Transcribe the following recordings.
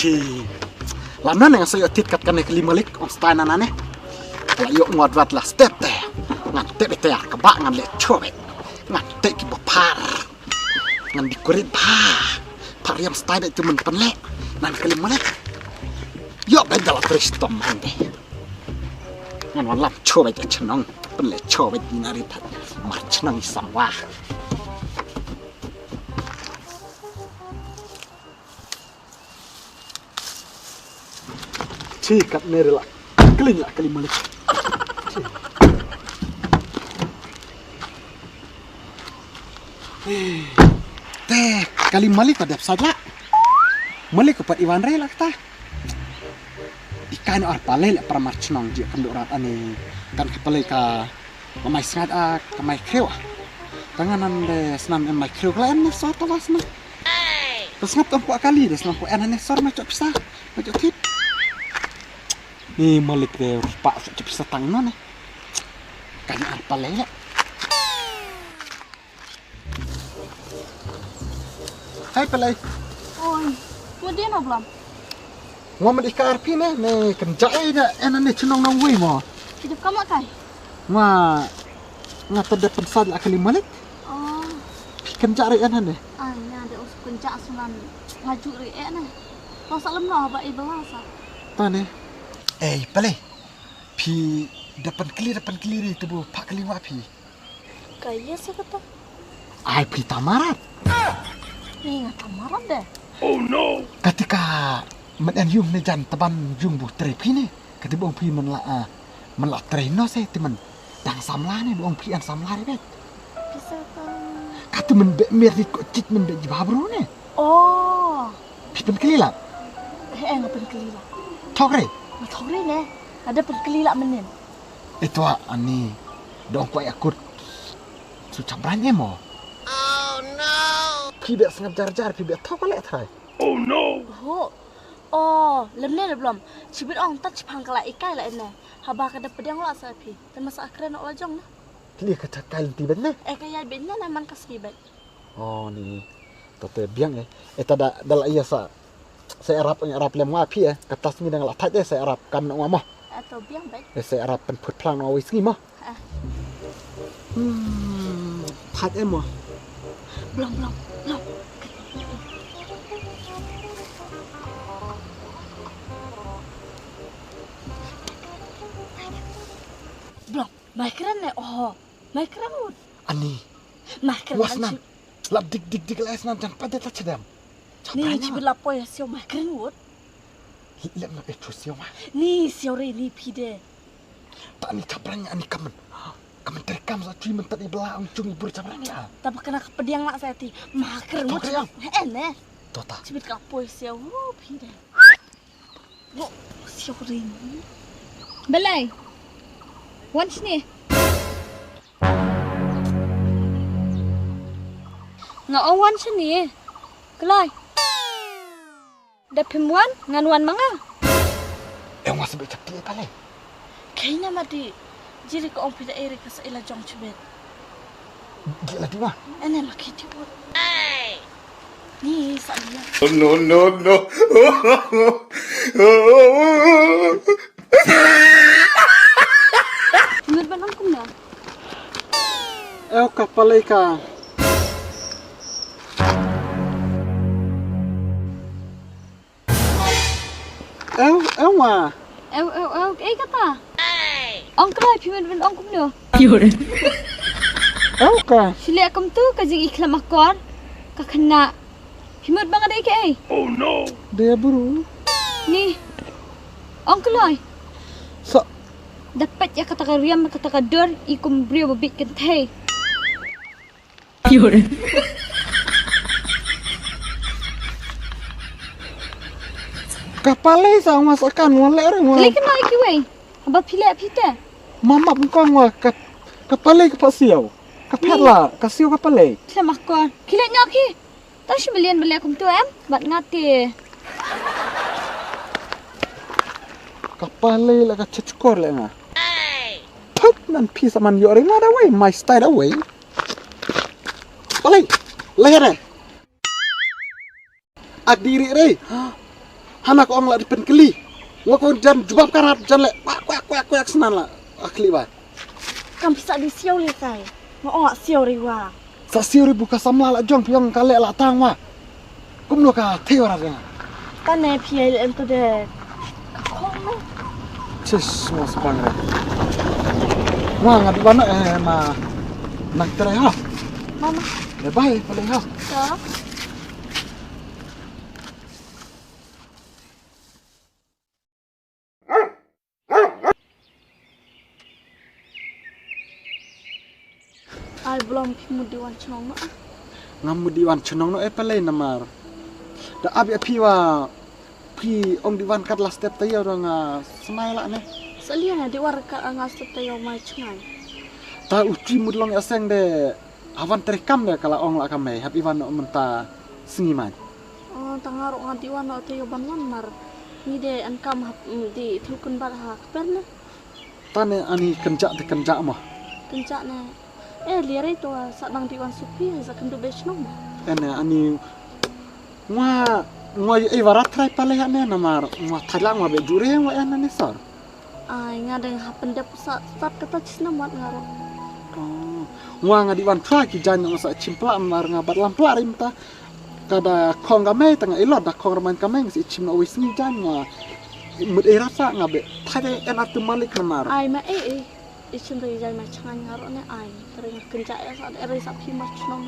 Thì làm nó này sẽ thiết cắt cái này kelima lik on style nana này là yuk ngọt vặt là step tè ngan tè bete các bạn ngan lệ chua bét ngan tè ki bopar ngan dikurit pa yang style itu men penle nan kelima lik yuk bét dalam kristom mande ngan wan lam chua bét chenong penle chua bét dinari thật mar chenong isam wah Cikat merela kelima kelima lagi. Teh kelima lagi pada saja. Malik kepat Iwan Rela kita. Ikan arpale le pramar chnong je pendurat ane kan kepale ka mamai sangat kamai kreu. Tanganan de senam emai kreu lain ne so tawas na. Terus ngap tempo kali des nampu enane sor macam pisah macam tip. Ni Malik deh pak cepet bisa tangan nih kayaknya apa lele hai pelai oi mau dia no belum ngomong di KRP nih kenjai dah enak nih cenong nong wei mo hidup kamu kai nggak terdapat saat kali Malik oh kenjai enak nih ya ada us kenjai sunan ngaju ri enak kau salam no apa ibahasa tane pelai pi depan kiri itu bu pak kelima pi kayak sih kata ai pi tamarat nih nggak tamarat deh Oh no ketika men yung ne jan taban yung bu trepi ne ketika bong pi men la treno se temen dang samla ne bong pi an samla re bet bisa kan kata men be merit ko cit men be jabru ne oh pi pen kelila nggak penkelila thokre Thori ne ada penkelila menin itu ani dong ko yakut sucabran emo oh no pi be sangap jar pi be thokale thai Oh no oh lemne belum cibit ong touch pangkala ikai la ene haba kada pedang la sapi termasuk akren ok lajong na kli kata kail ti ben ne kaya benna na man kasibet oh ni tote biang eta dal iya sa saya Arab lemah pi kata sini dengan latat saya Arab kan ngomah atau biang baik saya Arab pen put plan awis ni mah tat emo belum Makran ne oh makran ud ani makran wasnan lap dik lesnan jan pada tak cedam ni cibit lapo ya sio makran ud lem na petro sio mah ni sio re ni pide tak ni cabranya ani kamen terekam sa cui mentat ibelah cung ibur cabranya tapi kena kepediang lak saya ti makran ud ene tota cibit lapo ya sio pide wo sio re ni Belai. Once ni. Nga once ni. Kelai. Dapim wan ngan wan manga. Mas sebut cakti pale kayaknya mati jadi ko ong pida ere ka sa ila jong chibet gila di mah ene makiti wo ni sa dia No Menurut banang kumna kapalai ka ma kata. Ong kelai pimen ben ong kumno. ka Sila kum tu kajing iklam akor. Ka kena. Pimen bang ada ke Oh no dia buru Ni. Ong kelai. sa Dapat ya kata kariam kata kador ikum brio babit kentay. kapalai sa masakan wala orang Kali kena iki wey. Haba pila pita. mama bukan wa kapalai ka pasiaw kapela kasiaw kapalai Sama akor. Kila nyaki. Tash belian beli akum tu bat ngati. kapalai la ka chachkor le nga put nan pisa man yore ngada way my style away palai lehere adiri re Hana ko ang la dipen keli. Wa ko jan jubab karat jan le kuak senan la akli ba. Kam bisa di siau le kai. Ngo ngak siau ri wa. Sa siuri buka samla la jong piong kale la tang wa. Kum no ka theora ga. Kan ne pi em to de. Khong me. Cis mo spang re. Wa ngad bana ma nak tere ha. Mama. Le bai paling ha. Sa. Ai belum mudi wan chong no. Ngamu diwan chenong no pale namar. Da abi api wa pi om diwan kat la step tayo nga semai la ne. Selia na di war ka angas to tayo mai chungai. Ta uci mudlong aseng de awan terekam de kala ong la kamai hab iwan no menta singiman. Oh tangaro ngati wan no tayo banwan mar. Ni de an kam hap di thukun bar ha perne. Tane ani kenjak de kenjak mah. Kencak na. Liar itu sak nang di wan supi sa kendu besno. Ene ani ngwa iwarat trai pale ya ne namar ngwa thalang wa be jure wa ene ne sar. Ai ngadeng hapen de pusat start kata cisna mat ngaro. Oh, ngwa ngadi wan tra ki jan ngo sa cimpla mar ngabat lampla rim ta. Kada khong game tanga ilot da khong raman kameng si chimna wis ni jan nga. Mud irasa ngabe thade en atu malik namar. Ai ma isin ri jai ma changan ngaro ne ai tering kencak ya sa eri sa pi ma chno.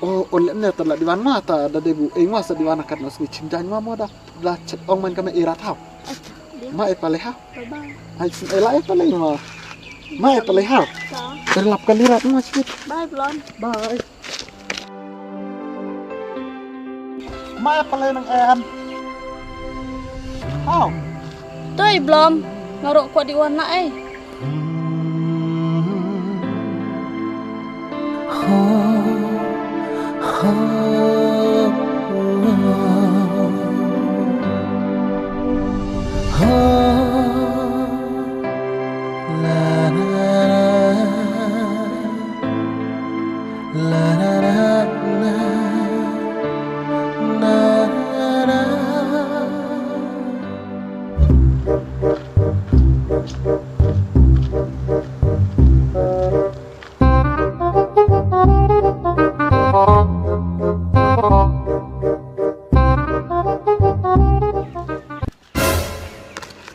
Oh, oleh ne tala diwan ma ta da debu engwa sa diwan kat nos ni chimjan ma mo da chet ong man kame irat ha. Ma pale ha. Bye bye. Hai sin ela pale ma. Ma pale ha. Sa. Terlap kalirat ma chit. Bye blon. Bye. Ma pale nang en. Oh. Toi blom ngaro kwa di wan na ai.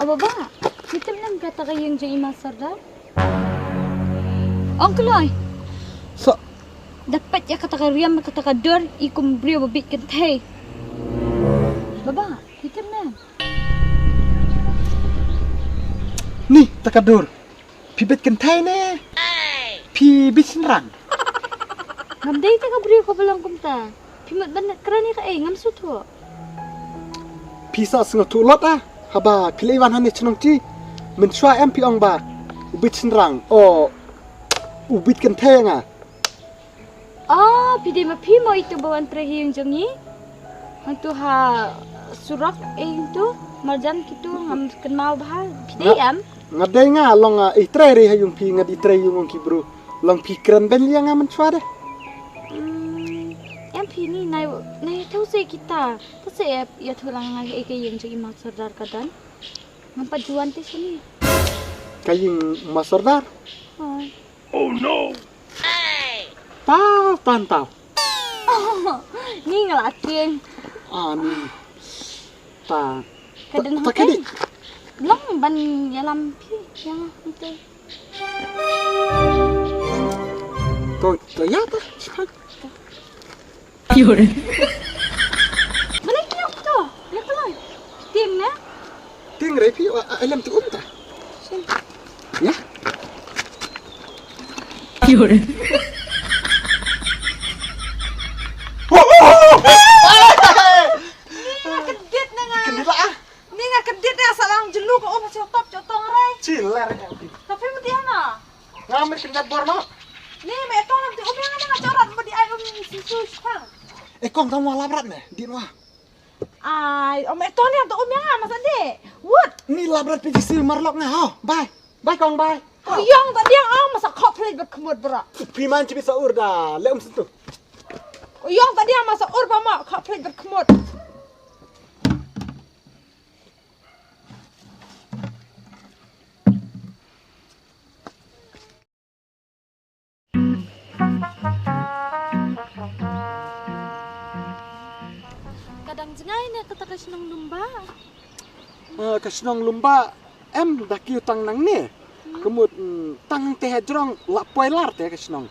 Ababa, hitam lang kata kayong dyan imasarda? Uncle Oy, So, dapat ya kata kariyam kata kador ikum brio babit kentay. Baba, hitam na. ni takadur. Pibet kentai ne. Pi bisinrang. Ngamday ta ka brio ko balang kumta. Pimat banat kerani ka ngam suto. Pisa sengat tulot ah. Haba pilaiwan hani chenong ti. Men shwa em pi ong ba. Ubit sinrang. O ubit kentai nga. Ah, pide ma pi mo itu bawan trahi yung jangi. Hantu ha surak itu marjan kitu ngam kenal bahal. Pide am. Ngadai nga long itre re hayung pi ngad itre yung ki bro. Long pi keren ben liang men shwa de. Em pi ni nai tau se kita. Tu se ya thulang ngai ke yung jangi mak sardar kadan. Ngam pajuan ti sini. Kaying masardar. Oh no! Tao tantau. Ni ngelatin. Ani. Ta. Kadan Ta kedi. Long ban yalam pi yang itu. To ya ta. Balik niyo to. Ya tuloy. Tim na. Ting re pi alam tu ta. Ya. Kedit na nga. Kendila ah. Ni nga kedit na sa lang jelu ko masih top jotong ray. Ciler. Tapi mo diyan na. Ngamit kendat borno. Ni me to lang ti umya nga corat mo di ay sisus pa. Kong kamu labrat ne? Di wa. Ay, me to ni to umya nga masa di. What? Ni labrat pi si marlok ne ha. Bye. Bye kong bye. Yang tadi yang masa kop play bet kemud bra. Piman ci bisa urda. Leum sentuh. Yang tadi yang masa urba ma kop play bet kemud. Sengai ni kata ka senang lumba. Kesenong lumba em daki utang nang ni. Kemud tang teh jrong la poilar teh kesenong.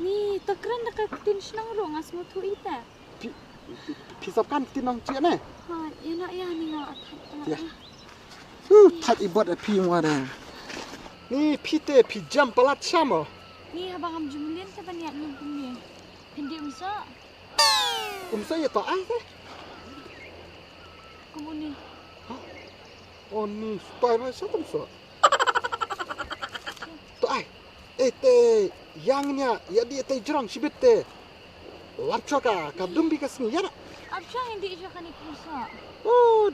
Ni takran dak tin senang rong asmu tu ita. Pisap kan tinong cie ne. Ha, ya nak ya ni ngak atat. Ya. Tat ibot pi wada. Ni pite pi jam pelat sama. Ni abang am jumulin ka baniat ni kumni. Hindi umsa. Saya tak ai teh. Kumuni. Oh ni style macam tu so. Tak ai. Teh yangnya ya dia teh jrong sibet teh. Larcoka kadum bi kasni ya. Absa hindi siya kanit umsa. Oh,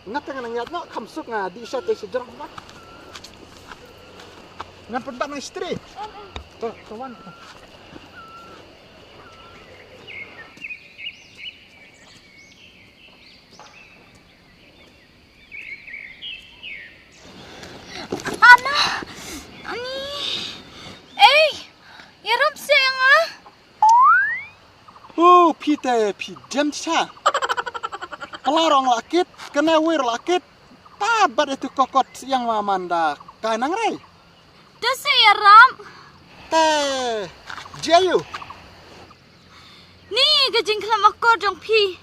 ngata nga nangyat no kamsuk nga di siya teh sejrong ba. Ngan pendak na istri. Tuh, kawan. Pite pi jam cha. Pelarong lakit, kena wir lakit. Tabat itu kokot yang mamanda kanang rai. Dasi ya ram. Teh, jayu. Ni gajing kelam akor jong pi.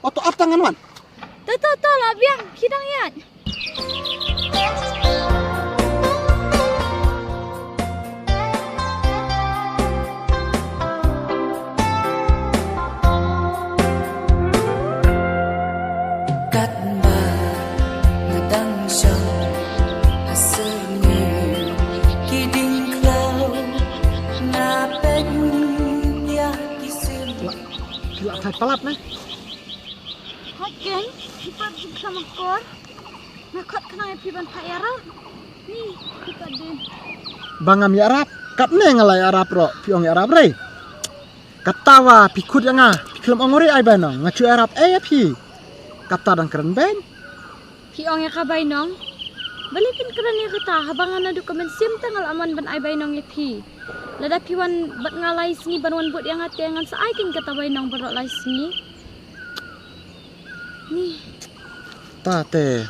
Oto ap tangan wan. Tahu lah biang kidang yat. Thai pelat nih. Hot geng, hipat jing kelam akor. Nakot kenang pi ban Pak Arab. Ni hipat din. Bangam ya Arab, kat ne ngalai Arab ro, piong ya Arab re. Katawa pikut yang piklem ongori ai banong, ngacu Arab ya pi. Kata dan keren ben. Piong ya ka bainong. Balikin keren ya kata habangan na dokumen sim tanggal aman ban ai bainong ya pi. Lada piwan bat ngalai singi banwan buat yang hati yang sa aikin kata bainong barok lai singi. Ni Tate.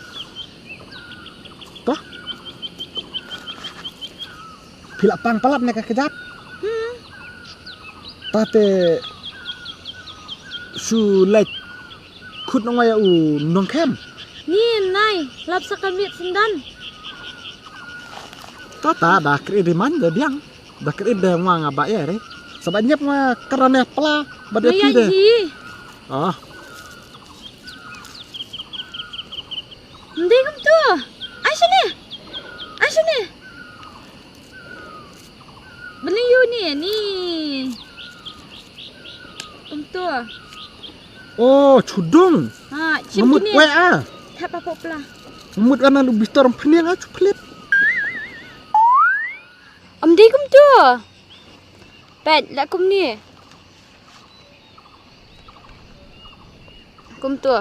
Toh? Pila pang pelat nih kekejap. Tate. Su like kut nong ya nong kem. ni nai lap sakan wit sendan. Tata dah kiriman dah biang. Dah kirim dah wang abak ya re. Sebabnya mah kerana pela pada pi deh. Ah. Ndi kum tu? Asini. Beli you ni. Kum tu. Oh, cudung. Ha, cim Memut ni. we ah. Tak apa pula. Memut kana lu bistor peniang ah cuplit. Di kum tu. Pet la kum ni. Kum tu.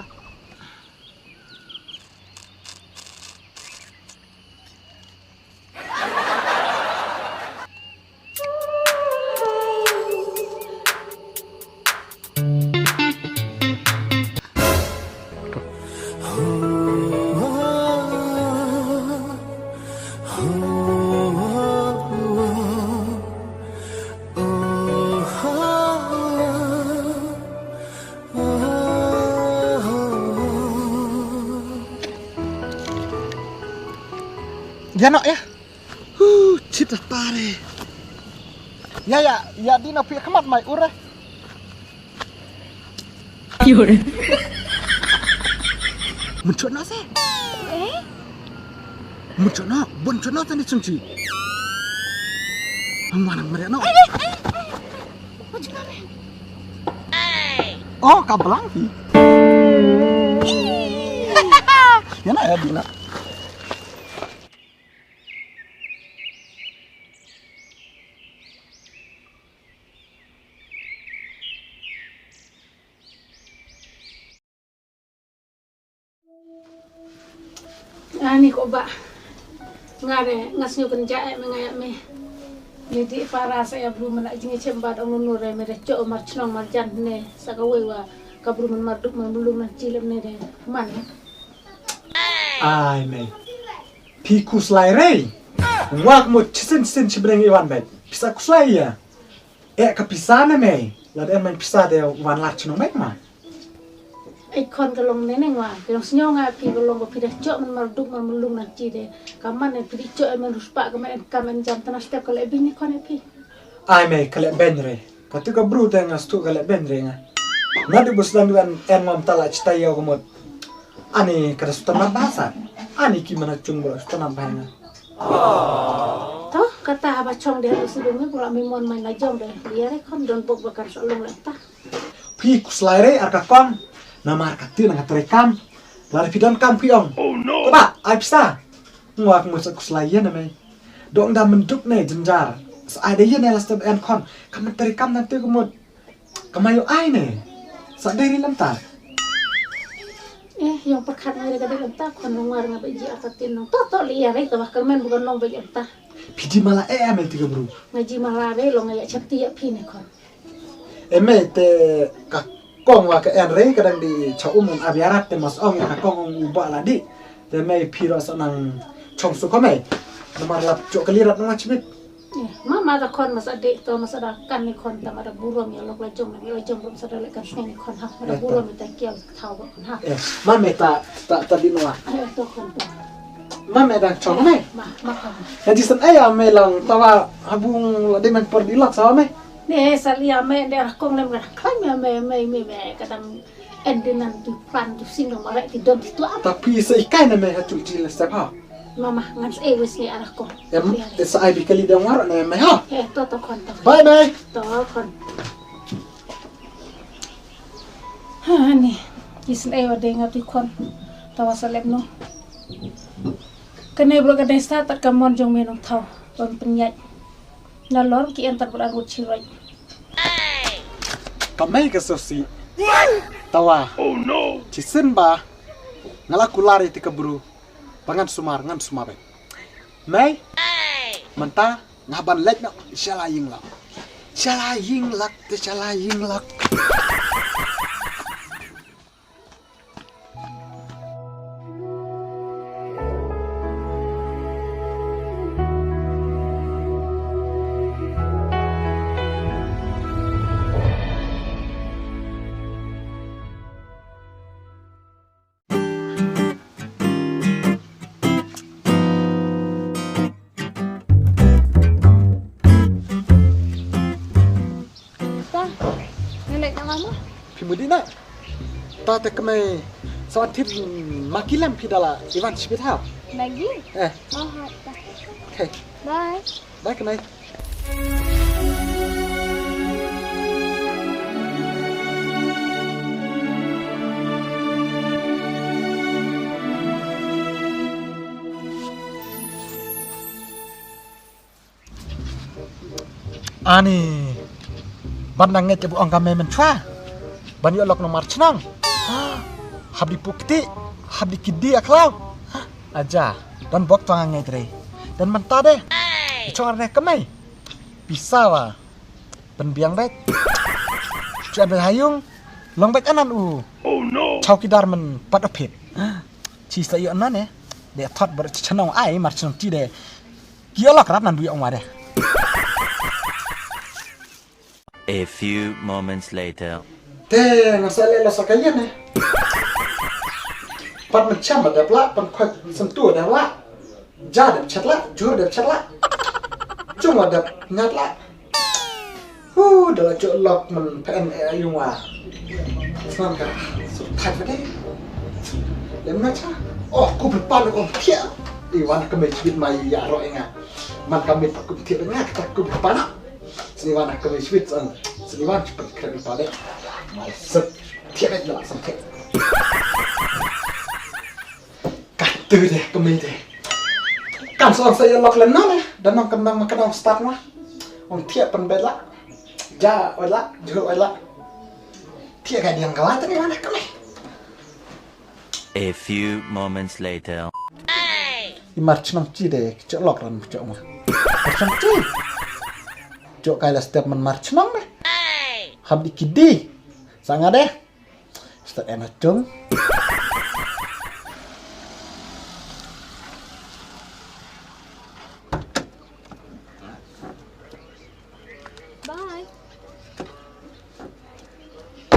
Ya nak ya. Cita pare. Ya di na pi kemat mai ure. Fiore. Muncul na se. Muncul na, muncul na tadi cungci. Mana mereka nak? Oh, kabelang fi. Ya nak ya Dina. Ani ko ba ngare ngasnyo kenja mengayak me jadi para saya belum nak jingi cembat onunure mere cok marchnong marjan ne sakawe wa kabur marduk belum nan cilem ne de man ai mày pi kuslai rei wak mo sin chibreng iwan bet pisa kuslai ya ka pisa na mày là em mình pisa de wan lach no mek ma ไอ้คนก็ลงในนั่งว่าพี่ลงสยองอ่ะพี่ก็ลงกับพี่เด็กเจาะมันมาดุมันลุงนั่นจีเดกำมันเนี่ยพี่เจาะมันรุสปะกำมันจำตนาสเต็ปก็เลยบินนี่คนเนี่ยพี่ ai mày kale ben re ka tu ka bru te ngas tu kale ben re nga na di bus dan duan en ngom tala cita yo komot ani kada sutana bahasa ani ki mana chung bro sutana bahasa toh kata abah chong dia harus sebelumnya kalau memon main lajong deh dia rek kon don pok bakar solong leta pi kuslai re arka kong nama arka tu nang terekam lari pidon kam piong Oh no! ba ai pisa ngwak mo sa kuslai ya na mày dong da menduk ne jenjar sa ada ya ne las en kon kam terekam nanti komot kamayo ai ne sa dari lantar yang perkat ngai kada leta kon ngar ngabe ji atatin nong toh liar rek tawah kemen bukan nong bagi entah pidi mala ame tiga bro ngaji malare lo ngaya chapti ya pi ne kon eme te ka kong wa ka en re kadang di chaum on abiarat te mas ong ka kong uba la di te me piro sanang chong su kome nomor lap jo kalirat nang chibit mama da kon mas ade to mas ada kan ni kon tam ada burom ya lok lajong ni lajong belum sadar lekan ni kon ha ada burom ta kiau thau kon ha ma me ta di noa ayo to kon to ma me da chong me ma kon ya di san aya me lang tawa habung la de men por dilat sa me ne salia me de kong lem kan kan me kadang endenan tu plan tu sing no mare ti don tu apa tapi se ikai na me ha tu ti le step ha mama ngans wis ni arah ko sa ai bi kali da war na me ha to kon to bye bye to kon ha ni isn ayo de ngati kon tawa salep no kene bro kadang start kamon jong me nong thau pon penyat na lor ki entar berangut cirai kamai ka sosi tawa Oh no! cisin ba ngala kulari ti kabru pangan sumar ngan sumabe mai manta ngaban lek na shala ying lak te shala ying lak Ngelek nang lama? pimudina ta te kamai sawatit makilam pidala iwan sibit ha Lagi? eh Oh, dah. okay Bye. bye kamai ani bandang nge cebu ang kame menchwa ban yo lok nomar chnang habdi pukti habdi kidi aklaw aja dan bok tang nge tre dan menta de chong arne kame bisa wa ben biang rek cha be hayung long bek anan u Oh no! chau kidar men pat opit chi sa yo anan ne de thot ber chnong ai mar chnong ti de kia lok rap nan du ong wa de A few moments later. te ngasale la sakaya ne pat macam ada pula pan khoi sentuh ada pula ja ada chat la jur ada chat la cuma ada ngat la dalam cok lok men pen ayung wa senang kaสุดท้ายไปได้เล่มนะจ้าohกูเป็นป้าแล้วก็เที่ยอีวันก็ไม่ชีวิตมาอย่ารอเองอ่ะมันก็ไม่ตะกุเที่ยง่ายแต่กูเป็นป้านะสิวันก็ไม่ชีวิตสิวันจะเป็นใครเป็นป้าได้มาสุดเที่ยได้ยังสัมผัสกัดตื่นเลยก็ไม่ได้การสอนsaya lok len na dan nang kembang makan start mah on tia pen bela ja oila jo oila tia ka diang kawat ni mana kami A few moments later. i march nang chi de chok lok ran chok ma chok chi chok kai la step man march nang me hab di kidi sanga de Ustaz enak jom. Bye.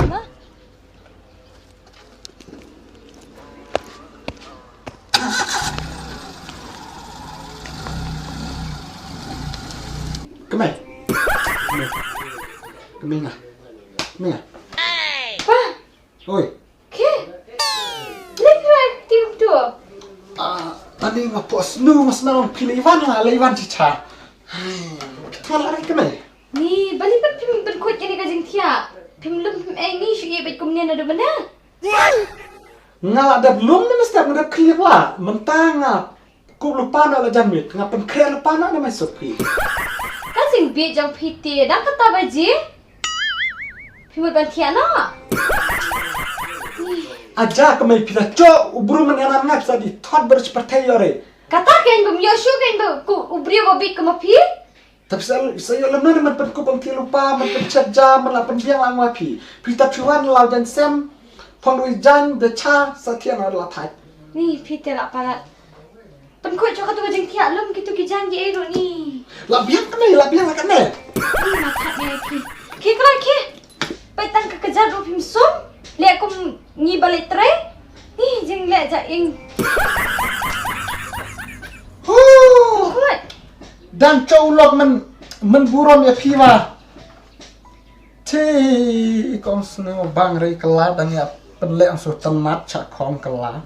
Ma, Kemai. Kemai ngah. Kemai ngah. Pa, Oi. ke? Lekra tim tu. Tadi ngapok snu mas narong pilih Ivan lah, Ivan cica. Kalau lari kemai. ni balik pat pim berkut jadi kajing tia. Pim lum pim ni syuk bet kumnian ada mana? Ngalak ada belum ni mesti ada clear lah. Mentang ku lupa nak jamit. Ngapen clear lupa nak nama sopi. Kajing bet jauh piti dah kata baji. Pim ban tia na. Aja kemai pila cok ubru mengenam ngap sadi thot berseperti yore. Kata kan bum yoshu kan bu ku ubri go bit kemapi. Tapi saya lemah man pen ku pengki lupa man pen cerja man la pen biang lang wapi. Pita chuan lau jan sem phong dui jan de cha satian adalah thai. Ni piti lah parat. Penkut cakap tu kajing tia lum gitu kijang je ero ni. La biang kemai la kemai. Ni makat ni pi. Ke kala ke. Paitan ke kejar ro pim sum. Lihat kum ni balik tray. Ni jeng lihat ja ing. Kuat. Dan cowlok men buron ya piwa. Ti ikon seno bang rei kela dan ya penle ang so temat cak kong kela.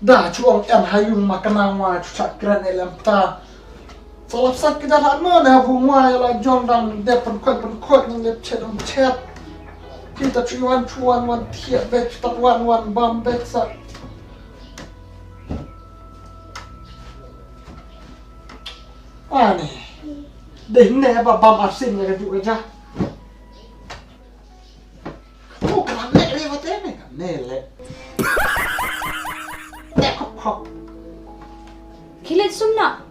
Dah chuang en hayung makanang wa cak kran elam ta. Solap sak kejaran mo na bunga ya la jong dang de pen kot ni le chet. Kita cuan wan tiap bet tak wan bam bet sa. Ani. Deh ne apa bam arsin ya juga aja. Oh kan ne lewat ini kan ne le. Ne kok. Kilat sumna.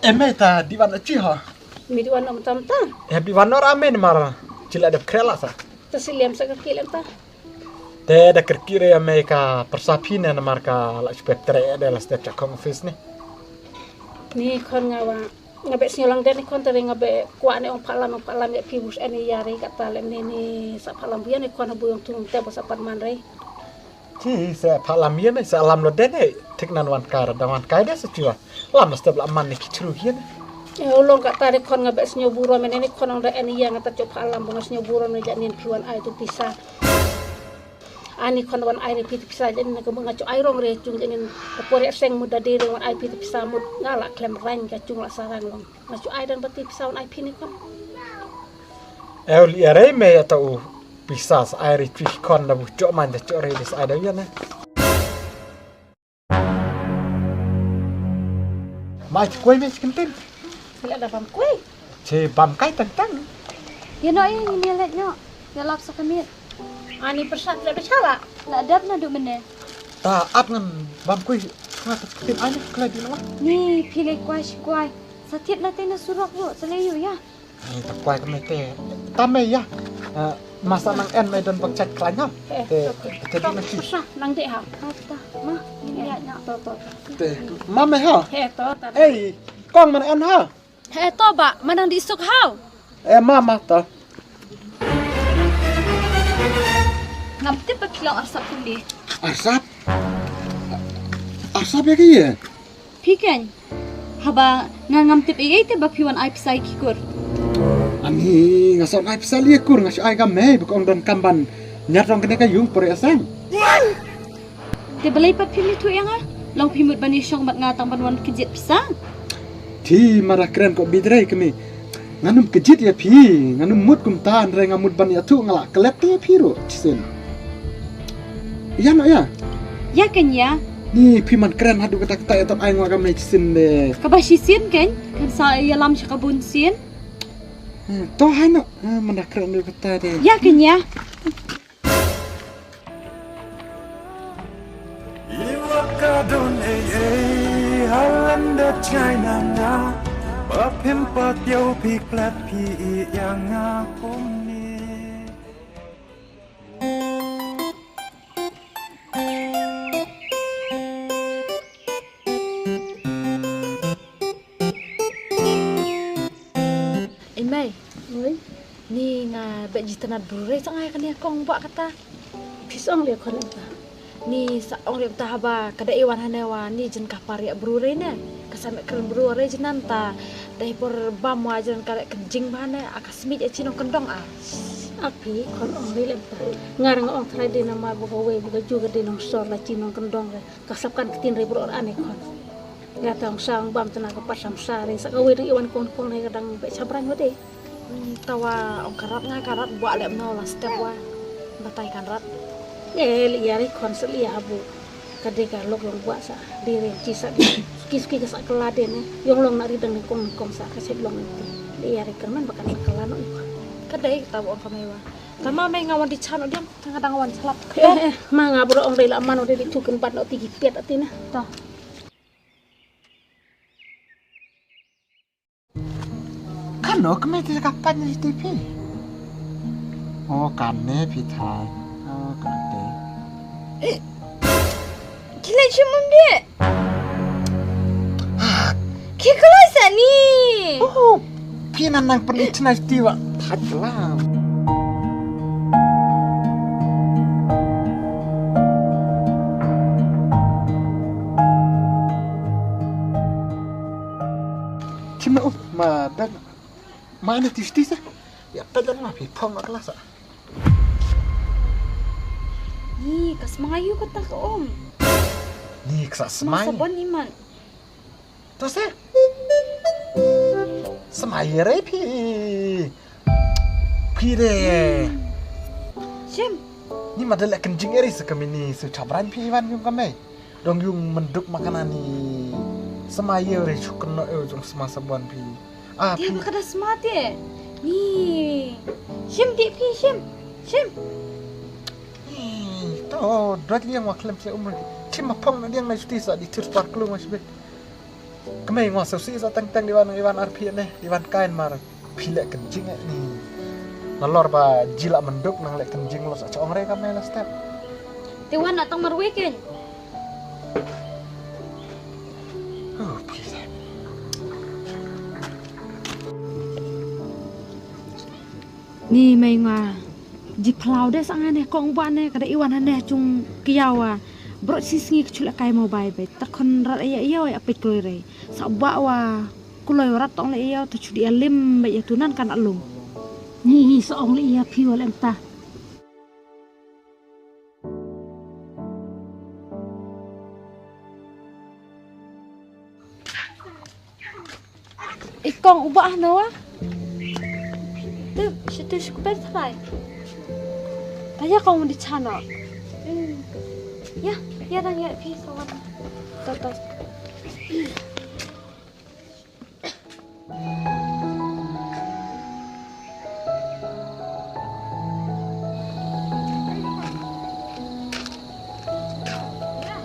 Emeta di mana ciha? Mi di wana tam tam. Di mana ramen mara? Cila ada krela sa. Tasiliam sa kakilem ta. Te da kerkire ya meka persapina na marka la spectre de la step chakong office ni. Ni kon ngawa ngabe sinyolang den kon tare ngabe kwa ne on palam ya pibus eni yari kata lem ni sa palam bian ni kon habu yang tunung te bosa padman rei. Ci sa palamia ni sa alam lo dene teknan wan kara da wan kaida sa ciwa. Lam step la man ni kichru hian. Ulong kata re kon ngabe sinyo buro men ni kon ong eni yang kata cop palam bunga sinyo buro ni janin piwan ai tu pisah. Ani kon wan ai repeat pisah jadi nak mengacu airong re cung dengan pore seng muda diri wan ai pit pisah mud ngala klem rain ka cung la sarang long ngacu ai dan bati pisah wan ai pini kon Euli are me atau pisas ai repeat kon na bu cok man da cok re dis ada ya na. Mai koi me skintin. sila ada pam kue Ce bam kai tentang. Ya no ini lihat no. Ya lap sa kamit. ani persat le becala Nak dap na do mana? Ta ap ngan bam koi ngat tin ai kala di lawa. Ni pilih kuai. Setiap nanti na surak lo selayu ya. Ai ta kwai ka me te. Ta me ya. Masa nang en me dan bang chat klanya. Te te di nanti. persat nang dek ha Apa? Mah, ini lihat no. to Te mame ha. he to ta Ei, kong man en ha. To ba, manang di isok how? Mama ta. Ngamtip pa kilang arsap kundi. Arsap. Arsap ya kiye. Pikan. Haba ngamtip igay te ba piwan ay pisay kikur. Ani ngasok ai pisali kur ngasok ai game bukong don kamban nyarong kene ka yung pore asang. Te balay pa pimit tu yang ah. Long pimut bani syong mat ngatang banwan kejit pisang. Ti marakren ko bidrai kami. Nganum kejit ya pi, nganum mut kum tan re ngamut ban ya tu ngala kelet ya pi ro cisen. Iya no ya. Ya kan ya, Ni piman keren hadu kata-kata ya top aing wa kam sin de. Kabai sisin kan? Kan sa iya lam syakabun sin. To hai no mana keren du kata de. Ya kan ya. Iwakadone halanda China na bapempat yo piklat pi yang ngapum ni. Mai, Oi, ni nga bet jitanat Brunei sangai kan ya kong buat kata. pisong le kon ta. Ni sa ong rem tahaba kada iwan hanewa ni jen kapari Brunei ne. Kasame keren Brunei jenan ta. Dai por bam wa jen kare kenjing bane akasmit e cino kendong a. Api kon ong le ta. Ngarang ong trai de nama boga we boga juga de nong sor la cinong kendong le. Kasapkan ketin re bro ane kon. Ya tang sang bam tenaga pasam sare sa gawe ri iwan kon ne kadang be sabran wade. Tawa ong karat nga karat buat lem no la step wa. Batai kan rat. Li yari kon seli habu. Kade ka lok long buat sa dire cisa kiski ka sa keladen ne. Yong long nak ridang kong sa ka set long nanti. Li yari kan man bakan kelano ikon. Kadai tahu ong kamewa. Tama mai ngawan di chano dia kadang ngawan salap. Manga bro ong rela mano de dituken pat no tigi pet atina. Ta. Kan no kemai ti kapan ni TV. Oh kan ne pi thai. Oh kan de. Gila cuma dia. Kekala sani. Oh pi nan nang perlu cina tiwa. Thai lah. Cuma ma dan mana tis-tis ya pelan mah pi pom kelas. Ni kas mengayu kata ke om. Ni kesa semai. Masa bon iman. Terus semai re pi. Pi de. Jem. Ni madalak kenjing eri sekamini secabran pi iwan yung kami. Dong yung menduk makanan ni semai re chukno jong semasa buan pi. Ah Dia pi. kada smart ya. Ni. Jem di pi jem. Jem. Oh, drat liang waklem se umur. Cima pom na liang na justice di tir park lu mas bet. Kemai ngwa so si sa tang diwan RP ne, diwan kain mar pilek kenjing ni. Nalor ba jila menduk nang lek kenjing lo sa chong re kamai la step. Tiwan nak tong marwekin. Oh, pilek. Ni mai nga. Ji plau de sangan ne kong buat ne kada iwan hane cung kiawa. Bro sisngi kecula kai mau bai bai. Takon rat iya iya wa apit kloire. Sa ba wa kuloi rat tong le iya tu cudi alim bai tunan kan alung. Ni so ong le iya pi wal emta. Ikong ubah nawa. Tu situ skuper try. Tanya kau di channel. Ya, ya dan ya pi sawan. Totos.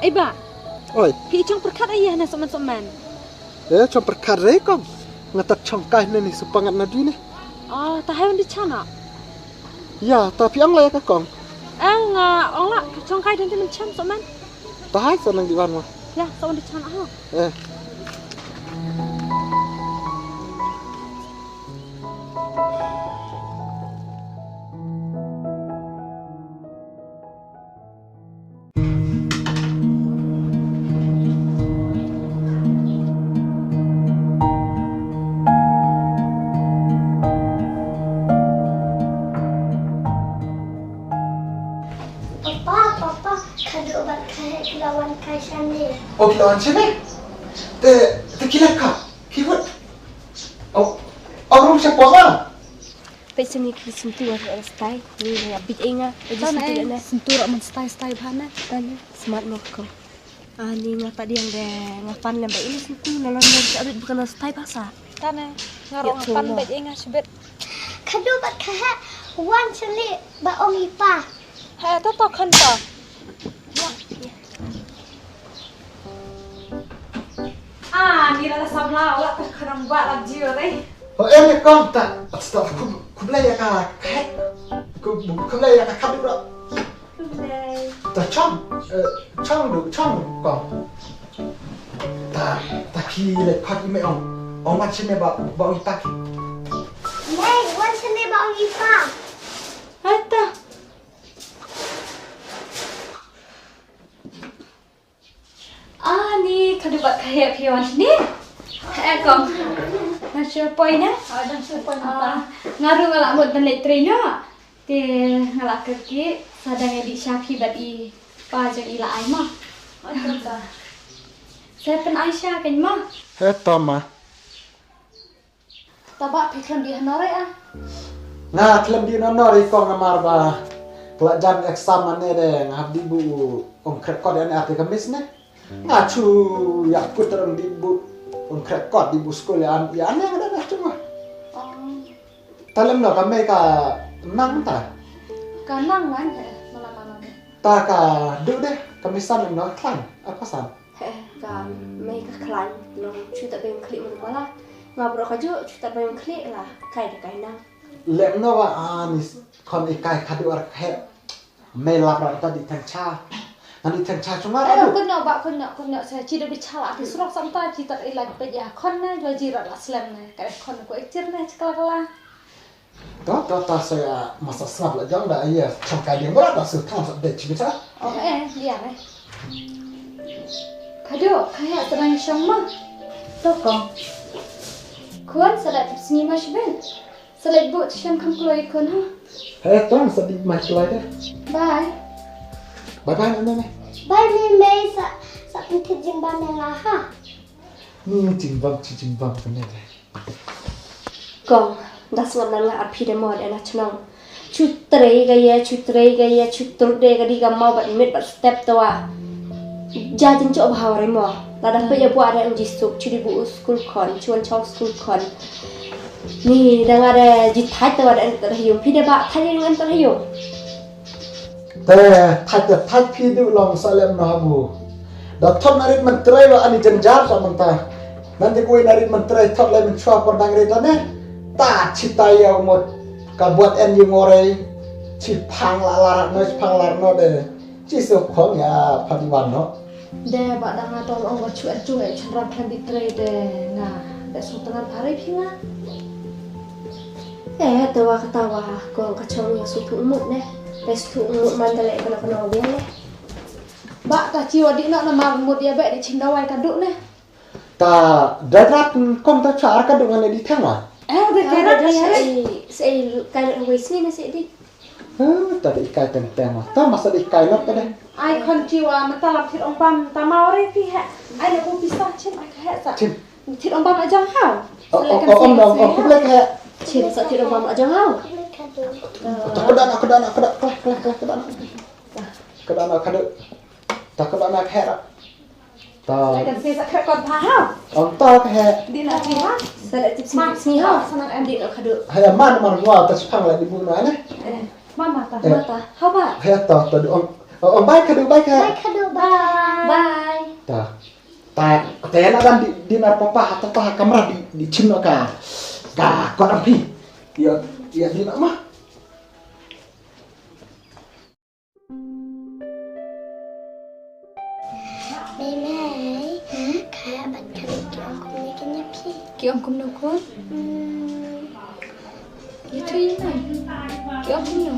Iba, Oi, pi chong perkat ayah na soman-soman. chom perkar re kong. Ngatat chong kai ne ni supangat na di ne. Oh, tahayon di channel. Ya, tapi ang laya ka kong. Ang ola chong kai dan ti mencam soman. Tahai sanang diwan mah. Ya, soman di channel ha. Papa, kado obat lawan Kaisan ni. Oh, lawan sini. Te kilak ka. Kiwat. Oh, orang siapa mah? Pesa ni kita sentuh ada style. Ni ya big inga. Jadi Sana sentuh eh na. sentura men style-style bhana. Tanya smart mo ko. Ni ngapa dia ngafan lemba ini suku nolong dan abit bukan style bahasa. Tane ngarong pan bet inga sebet. Kado bat kahe wan chali ba ong ipa. Ha to kan to. Ni la sabla wala ta kharang ba la jiyo dai. Em ni con ta stop ku play ya ka ku play ya ka khadu ro. Ta chong con. Ta ki le khat me ong ma chime ba ipa ki. Nei, wan chali ba ong ipa. Ata. Ni kadubat kaya piwan ni. Kong. Nasir poin na. Nasir poin Ngaru ngalak mut dan letre no. Te ngalak kerki sadang di Syafi bat i pa jeng ila ai ma. Saya pen Aisyah kan ma. Toma. Tabak pikran di hanore Nga klem di nonori ko ngamar ba. Kala jam exam ane de ngabdi bu krekod ane ate kamis ne. Ngacu ya puterang di bu krekod di bu sekolah ya ane ada cuma. Talem no kami ka nang ta. Kanang man malam-malam. Ta ka du deh kamisan no klan apa san. Ka mai ka klan no chu ta ben klik mun mala. Ngabro ka ju chu ta ben klik lah kai de kai nang. Lem no wa anis kon ikai kadu ar he. Melap ra ta di tancha. Nanti tancha cuma Kun no saya cida bicara di surau sampai cita ilang peja kon na jual jirat lah slam na kare kon ko ektir na cikala. To saya masa snap la jang da iya cangkai dia berapa su tang sa de cibita. Lihat Kado kayak terang syamma. Tokong. Kuan salat sini mas ben. Salat buat syam kam kulai kon ha. Tong sa di mai kulai de. Bye. Bye nene. Bai me sa pinti jimba nela ha. Ni jimbang nene. Kong, das warna nga api de mod ena chnong. Chutrei gaya chutur de gadi ga mau bat mit bat step towa. Jajin cho bahawari mo. Lada pe ya bu ada uji suk chudi bu school kon, chuan chong school kon. Ni dang ada jithai towa da terhium pi de ba thai ngan terhium. Thai phi du long salem no habu. Da thon narit mentrai wa ani janjar sa manta. Nanti kui narit mentrai thot lai men chua por dang reta ne. Ta citaya umot ka buat en yu ngore ci pang la no de. Ci so khong ya padiwan no. De ba dang atol ong chu e chran plan di tre de nga de so tengah hari pinga. Tawa katawa kong kacang yang sutu umut ne. Restu umut mandale kena biar ne. Ba ta chiwa di nak nama mut dia baik di cindawai kaduk ne. Ta darat kom ta char ka dungan di thangwa. De kera Saya kailan wis ni nasi di. Tadi ikai tentang ta masa di ikai nok tadi. Ai kon chiwa matalap thit ong pam ta mau re pi ha. Ai le bu pisah chin ai ka sa. Chin. Thit ong pam ajang hao. Om dong om kublek kayak. Chin sa ti rom aja ngau. Kedana kadu. Ta kedana kayak. Ta. Ai kan se sa kha kon pha hao. Om ta kayak. Di na chi ha. Sada tips ni ha. Sanang em Di nak kadu. Hai man wa ta chpang la di bu na ne. Mama ta. Mata. How ba? Hai ta om bai kadu bai kayak. Bye. Ta na dan di na papa ta kamera di chimno ka ko ampi. Ya di na mah. Bebe, kayak bat kami ki ong kumikinnya pi. Ki ong kum no kon. Itu ini. Ki ong kum no.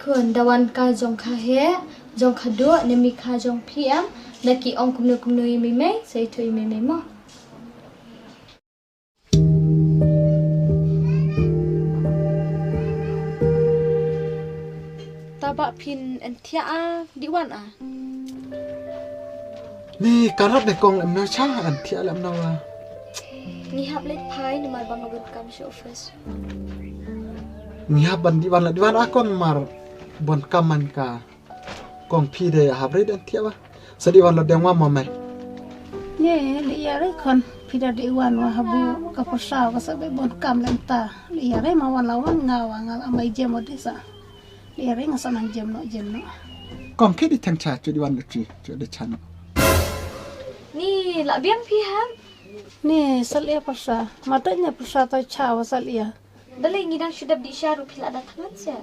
Kun dawan ka jong kha he jong kha do ne mi kha jong pm laki ong kum no mi me sei thui me mo bak pin entia di wan Ni karat de kong em no cha an thia lam no wa. Ni hab let pai ni mai bang abut kam shi office. Ni haban di wan akon mar bon kaman ka. Kong pi de habred an thia wa. Sadi wan lo deng wa mo mai. Ye li ya re kon pida di wan wa habu ka persa ka sabe bon kam lenta. Li ya re ma wan lawan ngawa ngal amai jem odesa. Li ya re ngasan jem no. Kong ke di thang cha chu di wan lo chi chu de chan. Ni la biang pi ham. Ni salia persa. Matanya persa ta cha wa salia. Dalai ngidang syudap di syaru pila ada tangan sia.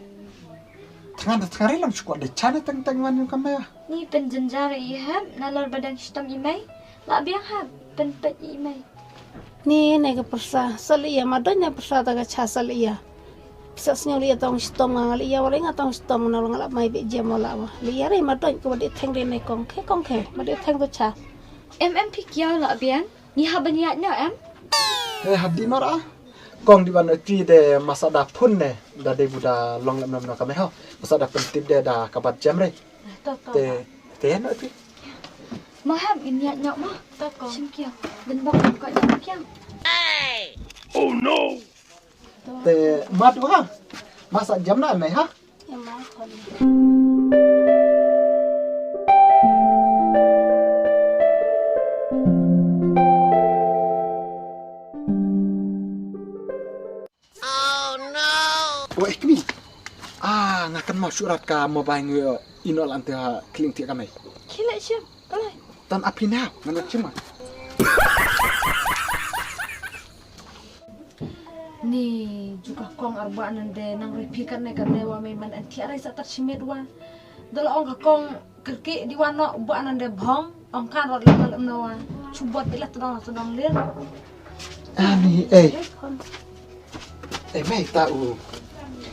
Tangan lang chu ko de chan tang wan yung kamay. Ni penjenjara iham nalar badang sistem imai. La biang ham penpet imai. Ni nega persa salia matanya persa ta cha salia. Bisa senyoli atong stom ngal iya waring atong stom ngal ngal mai be jem wala wa. Li ya re matanya ko de theng de ne kong ke ma de theng to cha. Em pik yau la biang. Ni haban ya no em. Habdi nora. Kong di wan tri de masada pun ne da de buda long lam no kamay ho. Masada pentip de da kabat jam re. Te no tri. Maham in ya nyok mah. Sim kiao. Ben bok ko nyok kiao. Te mat wa. Masa jam na mai ha. Ya ma kon. Wah ikmi. Ngakan mau surat ka mobile ngue inol ante ha kling ti kamay. Kila sim. Alai. Tan apina ngana cima. Ni juga kong arba nande nang repikan ne kan dewa memang anti arai sa tersimit wa. Dala ong kong kerki di wana ba nande bhong ong kan rot lam nawa. Cubot bila tudang lir. Ani mai tahu.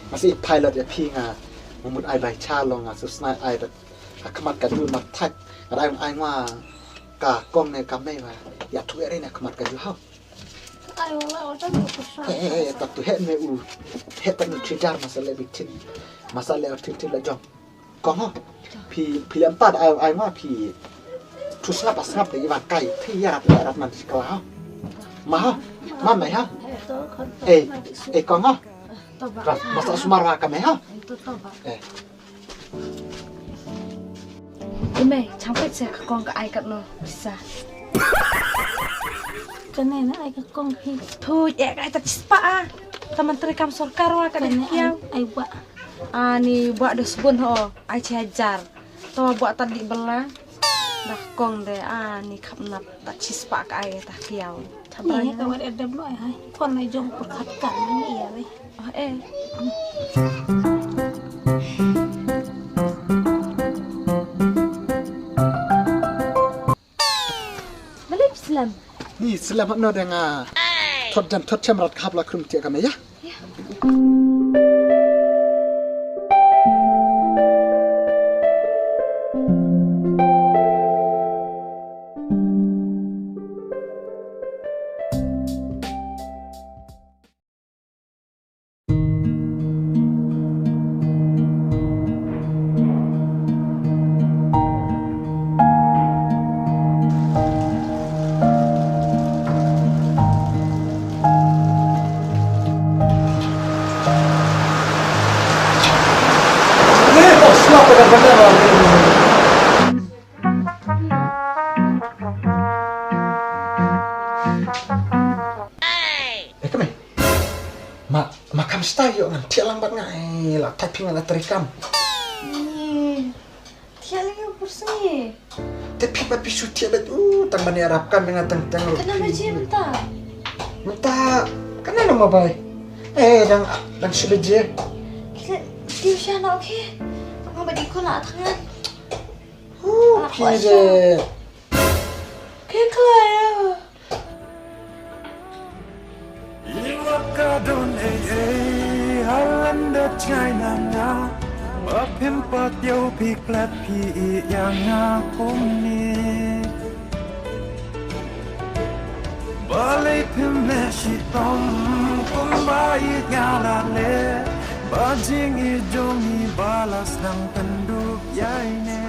Masih pilot ya pinga. Mumut ai bai cha long susna ai da kamat ka dul mat thak. Ai wa ka kong ne kamai wa. Ya tu ere ne kamat ka ju ha. Ai wala ota persa. Tak tu het me het tan trijar masale bitin. Masale titin la jong. Kong ho. Pi lam pat ai wa pi. Tu snap de iwan kai thi ya rat man skala ha. Ma mai ha. Kong ha. Toba. Masa sumarwa kamai ha. Itu toba. Imei, champet saya ke kong ke ai kat lo bisa. Kene na ai ka kong hi. Thu ai tak cispa Taman terikam sorkar wa kan kiau. Ai buat. Ni buat dah sebun ho. Ai cajar. To buat tadi belah. Dah kong de ni khap nap tak cispa ka ai tak kiau. Ni ka wat edem lo ai. Kon ai jong perkat kan ni iya le. Balik Islam. Ni selamat no dengan tot jam rat khap la krum tia kamay ya. Makam style ngan tia lambat ngai la typing ala terikam. Tia lagi bersih. Tapi papi suci bet tang bani Arab kan dengan tang Kenapa je minta? Minta kan nama baik. Dan sudah je. Kita di usia nak okey. Apa badi kau nak tangan? Pire. Keklah ya. Iwakadone halanda China na mapimpat yo piklat pi yang akum ni balai pimeshi tom kumbai ngala le Bajing ijongi balas ng penduk yaine.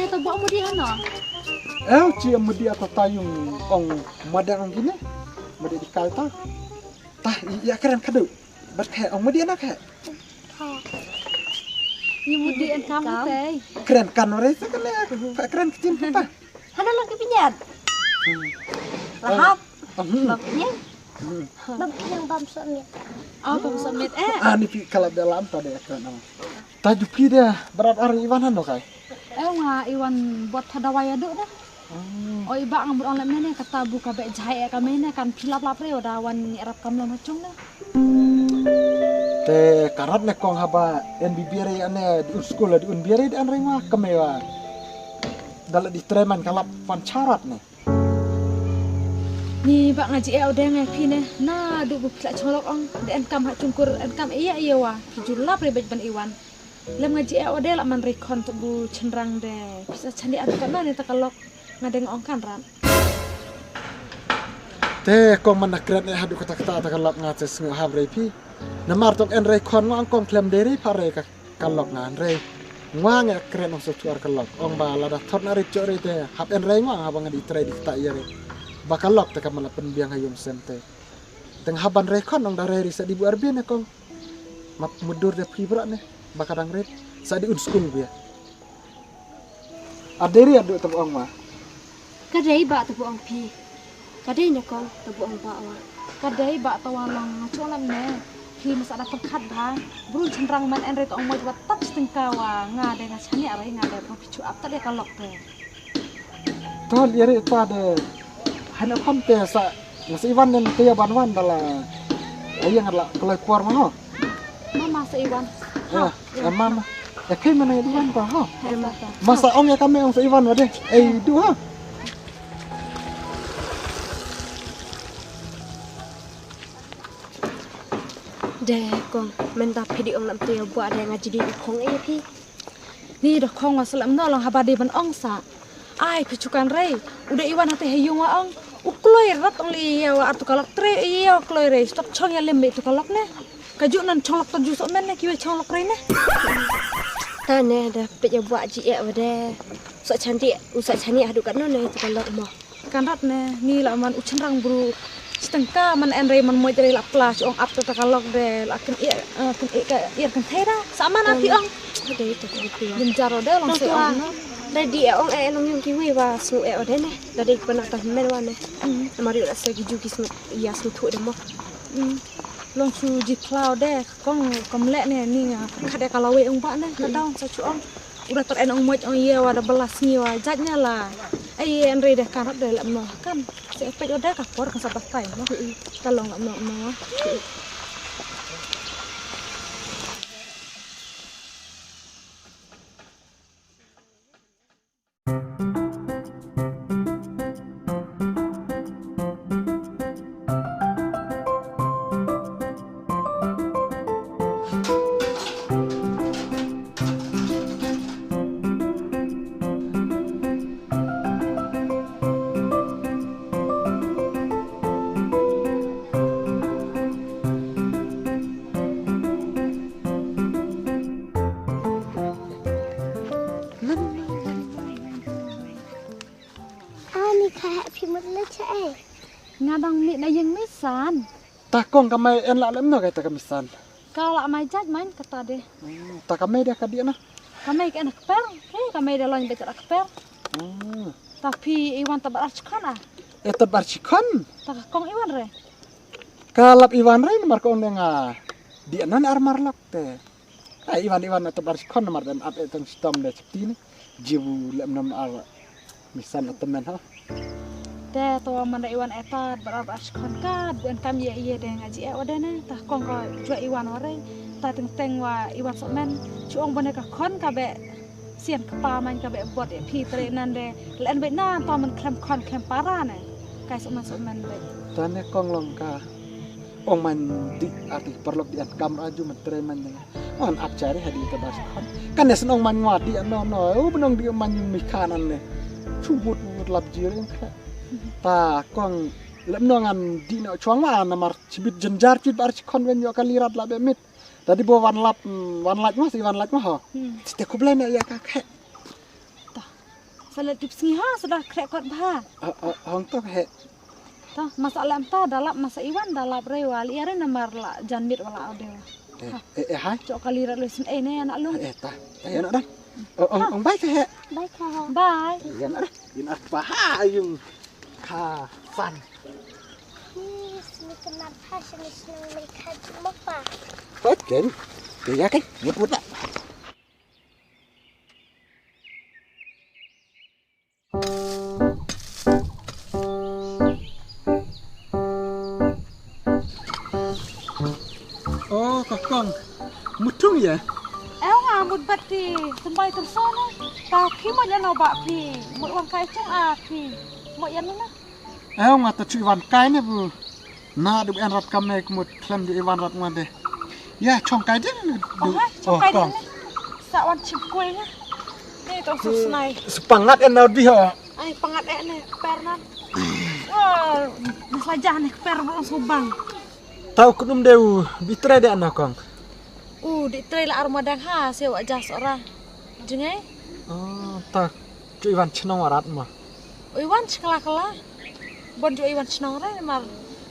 To buat mu dia no. Cia mudi atau tayung ong madang gini. Mudi di kalta. Tah iya keren kadu. Berkayak ong mudi anak kayak. Ni mudi en kamu teh. Keren kan orang itu kan ya. Keren kecil apa? Hana lagi pinyat. Rahap. Baknya. Yang bamsa ni. Oh, kamu submit Ni kalau dalam tadi keren nama. Tajuk dia berat hari Iwan hano kai. Nga iwan buat hadawaya duk dah. Oh iba ang buat online ni kata buka bek jahit kami ni kan pilap lapre oda wan erap kam lam hacung dah. Te karat ne kong haba NBBR ane di sekolah di UNBR di anre mah kemewa. Dalam di treman kalap pancarat ne. Ni bak ngaji udah ngapi ni. Nah duk buk pelak colok ong dan kam hacungkur kam iya wa julap re ban iwan. Lem ngaji udah lak man rekon tu bu cenderang deh. Bisa candi ada kan ni takalok ngadeng ong kan ran. Te kong mana keren hadu kata-kata takalok ngaces ngahab repi. Namar tok en rekon ngong kong klem deri pare ka kalok ngan re. Ngwang ya keren ong sotuar kalok. Ong bala dah thot na rico re te. Hab en re ngwang abang di trai di ta iya re. Bakalok te kamala penbiang hayum sente. Teng haban rekon ong dare ri sa di bu arbien kong. Map mudur de pribra ne. Bakadang red sa di unskul dia. Aderi adu tu ong mah. Kadai bak tu ong pi. Kadai nak kong tu ong bak wa. Kadai bak tawalong ngacung lam ne. Pi masa ada pengkat dah. Burun cenderang man en re ong mau buat tap setengkawa ngade ngacani arai ngade picu ap tak dia kalok te. Tol yari ta de. Hana konte sa ngasi Iwan dan Tia Banwan dala. Ayang adla kelai kuar mah. Mama sa iwan. Mama. Ya kai mana Iwan pa ha. Masa ong ya kami ong sa Iwan wade. Du ha. Deh kong menda pidi ong lam tia buat ada ngaji di kong pi. Ni dah kong wasalam nolong habade ban ong sa. Ai picukan rei. Udah iwan hati heyung wa ong. Ukloi rat ong li ya wa atu kalok tre iya ukloi rei. Stop chong ya lembe tu kalok ne. Kajuk nan chonglok tu jusok men ne kiwe chonglok rei ne. Tane dah pedi buat ji ya wade. Sak cantik usak cani adu kat no ne tu kalok mo. Kan rat ne ni la man ucenrang buru. Setengka man en rei man moi dari lap kelas ong ap tu kalok de la kan iya kan thera. Sama na pi ong. Dei tu pi. Jaro de long se ong. Ready ong long yung kiwi wa su wade ne. Dari pernah tak men wa ne. Mari ula segi jugi smu iya smu tu de mo. Long su ji cloud deh kong komlek ne ni kada kalau we ong pak ne kadang sa chu ong udah ter en ong moi ong iya wa da belas ni wa jatnya lah ai en re deh kan de lam no kan se pe oda ka por kan sa pakai no kalau ngam no ngadang mi na yang misan Takong kamay en la lem no kay takamisan. kalau mai jat main kata deh Takamay dia kadia na. kami ke anak per kami dah lain betul anak per tapi iwan tabar archkan ah Eta barchikon. tak kong iwan re Kalap Iwan ray nomor ko nga. Di anan armar lak te. Ay Iwan eta barchikon nomor dan at etang stom de chipti ni. Jibu lem nam ar misan temen ha. deh to mana iwan eta berapa archkan ka dan kami iya deh ngaji wadah ne tak kong ko jua iwan ore ta teng wa iwan somen cuong boneka kon ka be sian kepa main ka be buat pi tre nan de len be na to man klem kon klem para ne kai somen be Tane kong long ka. ong man di arti perlok di kam aju mentre man on ap cari hadi ta bas kan nes ong man ngwat di no benong di man mi kanan ne chubut lap jiring ta kong lem nongan di no chuang ma namar cibit jenjar cibit bar konven yo kalirat la be mit tadi bo wan lap mas wan lap ho sete kublai ne ya ka khe Salat tips ni sudah krek kot bah. hong to he Tah masalah ta dalap masa iwan dalap rewal iare namar la janbit wala ode. hai Cok kalirat lu sen ne anak lu. ta ya no dan ong bai ke he Bye kak. Bye. ya no in at pa yung ka fan Sini kenapa sini senang melihat bapak? tốt kén ya cái nghiệp bút ạ kakong mutung ya Mut bati sembay tersana. Kaki mo yan bak pi. Mut wan kai chung pi. Mo yan na. ngata cu iwan kai ne bu na du en rat kam ne mut klem di iwan rat ngade ya chong kai de Chung kai din. Sa wan chipkul na. Ni to susnai. sepangat en di ho Ay pangat ne pernan. Oh, maslajah ni per belum subang. tau kunum deu bitre de anakong Di trail armadang ha sewa jas ora. Jengai? ta cu iwan chnong rat ma Iwan sekala-kala. Bon jo Iwan chnong re mar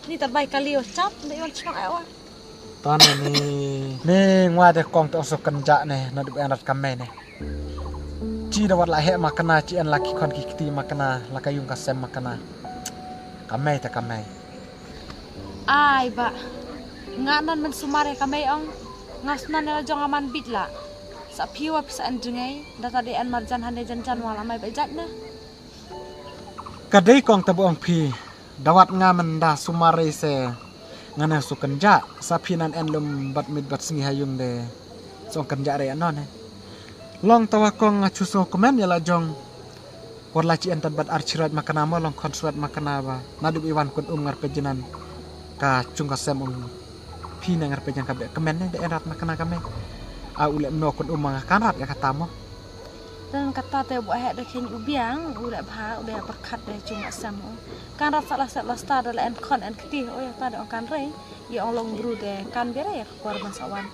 ni terbaik kali cap de Iwan chnong awa. tan ni ngwa de kong to so kenja ne na du en rat kam ne ci da wat la he makana ci en laki kon ki kiti makana la kayung kasem makana kamai ta kamai Ai ba. Nganan men sumare kamay ong ngasnan na jong aman bit la. Sa piwa pisa an jengai data de an marjan hande janjan wala mai bejat na. kadai kong tabu ong pi dawat ngamen da sumare se ngana su kenja sapinan en lum bat mid bat singi hayung de song kenja re anon long tawa kong chuso komen ya la jong warla ci entat bat archirat makana mo long konsuat makana ba nadu iwan kun ngar pejenan ka chung ka sem pi ngar pejang kabe kemen de erat makana kame a ule no kun mga kanrat ya katamo Dan kata te buat hek dah kini ubiang udah bah udah berkat deh cuma sama. Kan rasa salah sta adalah en kon en ketih oh ya pada orang kan rei ya orang long bru deh kan biar ya korban sawan.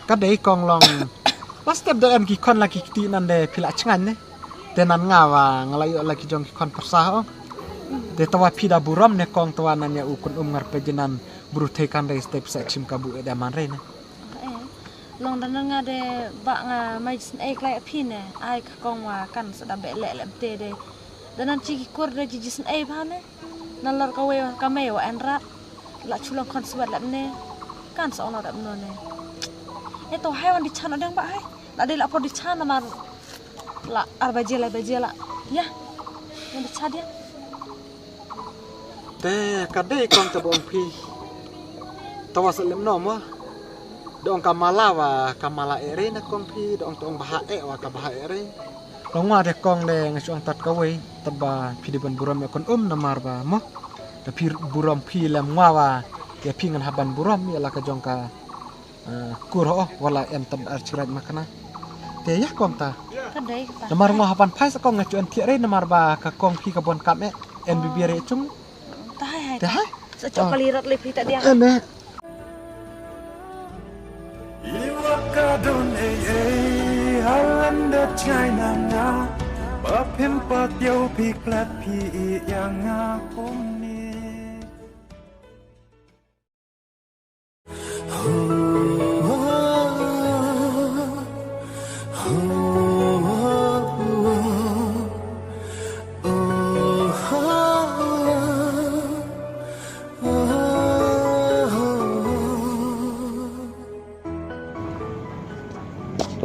kadai kong long pas step de en ki kon lagi kiti nan de pila cengan ne tenan ngawa ngalayo lagi jong ki kon persah ong de tawa pida buram ne kong tawa nan ya ukun ngar pejenan buru te kan de step sa chim kabu de man re ne Long dan nga de bak nga mai sen klai pine ai kong wa kan sedang belek lem te de. Dan nan ciki kur de jiji sen bhane. Nan lar kawe kame wa enrat. La chulang kon suat lem ne. Kan sa ono dam no ne. To haiwan di chan adang bak hai. La de la po di chan mar la arbajela bajela. Ya. Yang di chan dia. te kadai kong tabu ong pi tawa selem no mo dong kamala wa kamala ere na kong pi dong tong baha wa ka baha ere long wa de kong de ngasuang tat kawe taba pi de ban buram ya kon na marba mo da pi buram pi lam wa ya pi ngan haban buram ya la ka jong ka kuro wala en tab archirat makana te ya kong ta Kadai ta. namar ngo haban pai sa kong ngacuan ti ere namar ba ka kong pi ka bon kame en bibire chung Ta hai. te ha Sa cok kalirat le pi tak dia. ene Iwakadon halanda China nga Papim pat yaw piklat pi yang akum ni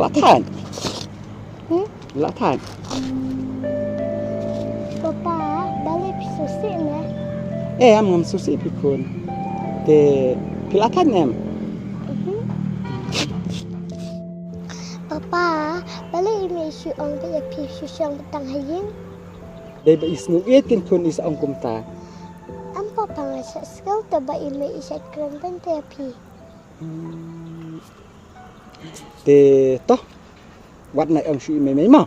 Latan. Latan. Bapak balik susi na. Em ngam susi pikun. Te pilatan em. Bapak balik imi isu ong te ya pi susang petang hayin. Dai ba isnu etin kun is ang kumta. Ampo pang Masa sekal taba ime isat keren bente api. Te toh wat nai ong shui mai mau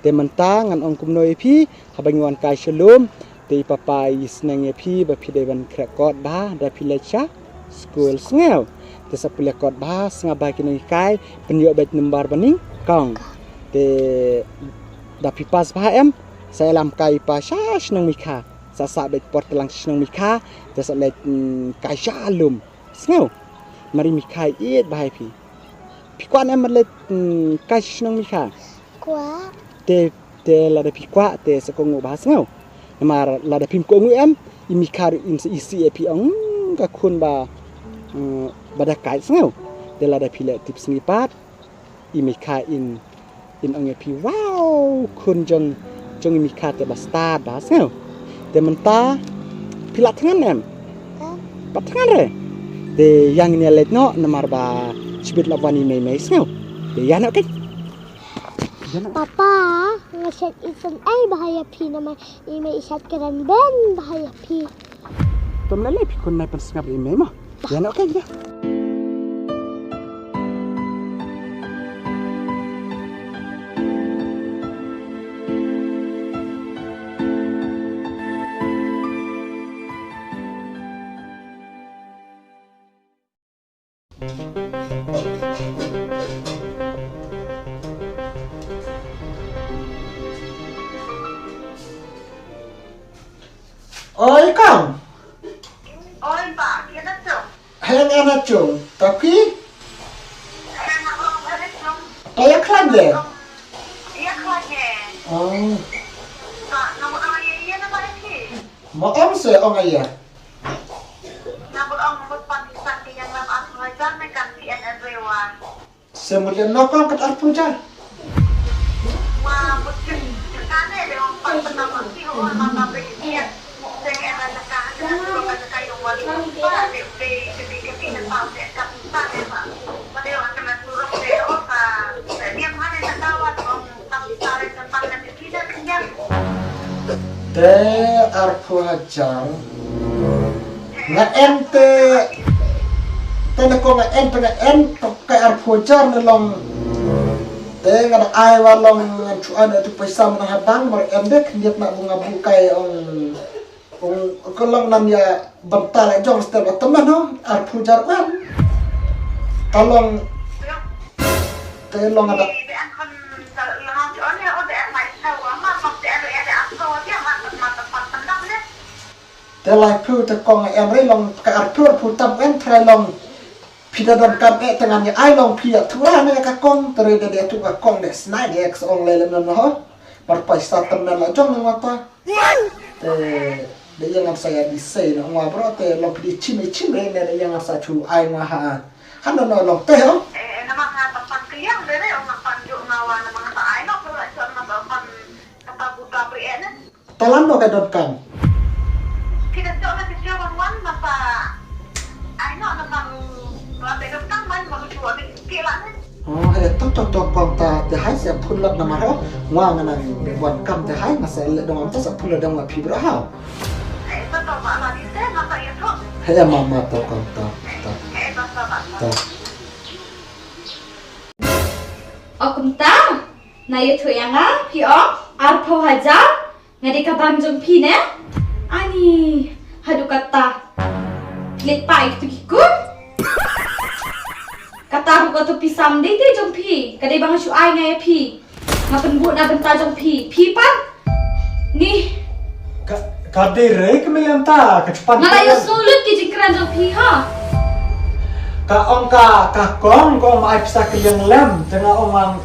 te mentang ngan ong kum noi phi habang wan kai shalom te papa isnang phi ba phi dewan krakot ba da phi lecha school sngew te sapule kot ba snga ba kinai kai penyo bet numbar baning kong te da phi pas ba em saya lam kai pa sha snang mikha sa sa bet port lang snang mikha te sa let kai shalom sngew mari mikha it ba phi Pikwan em let kai snong mikha Kwa. te lada pikwa te sekong bahas ngau mar lada pim ko em imikha in isi epi ong ka khun ba bada kai ngau te lada pile tips ngipat imikha in ong epi wow khun jong imikha te ba start bahas ngau te menta pilat ngan em patngan re de yang ni let no namar ba Sibit lawani may snow. Yan okay. Papa, ngasat isan ay bahaya pi naman ime isat keren ben bahaya pi. Pemlalai pikun nai pensengap ime mo. Yan okay ya. Oi Kang. Oi Pak, kita tu. Hang anak cung, tapi Anak orang ada tu. kayak klan deh. Iya kelasnya. Oh, Pak, nombor orang iya nama ini. mau em se ong ayah. Nombor orang nombor pantisan yang dalam asal ajar mekan CNN Rewan. Semudian nokong kat arpujar. Wah, betul. Sekali dia orang pan pertama sih orang mama berjiat. Saya ada sekarang dengan orang ada kayu wali. Pak, dia ketika tahu dia kapitan ya Pak. Pada orang kena suruh dia orang. Dia mana nak tahu orang tapi tarik tentang nanti tidak kenyang. Te arpujar. Nga ente tena ko nga ente kay arpujar na long te nga na ay walong chuan atu paisa mo habang mar endek ndiat na bunga bukay ong kolong nam ya bantala jong stel teman no arpujar kan kalong te long ada te lai pu te kong em re long ka arpur pu tam en trai long pida don kam e tengan ya ai long pia tura ne ka kong tere de tu ka kong de snai de ex ong le no ho par paisa temen la jong ngata te de yang saya di say no ngwa bro te long di chim re ne yang sa chu ai ngwa ha han no long te ho namang tempat kiyang dere orang panjuk ngawa namang sa ai no pero sa namang kata buta priene talan no ka don kam kita coba kesiapan wan masa ai no namang lantai depan man mau coba kilan oh to kong ta te hai se phun lat na ma ho ngwa ngana wan kam te hai ma se le dong am ta sa phun la dong ma phi bra ha itu to pak lagi teh masa itu he mama to kong ta ta Okum ta, na yu tu yang ah, pi ong, arpo hajar, ngadi kabang jong pi ne, ani hadu kata, let pa itu kikun, kata aku kata pisam deh tu jong pi, kadai bang shu ai ngai pi, ngapen bu na benta jong pi pan, ni, kadere kemilan ta kecepat ngalayu sulut ki jingkran jong pi ha. ka ong ka kong ko mai pisa ke yang lem tengah omang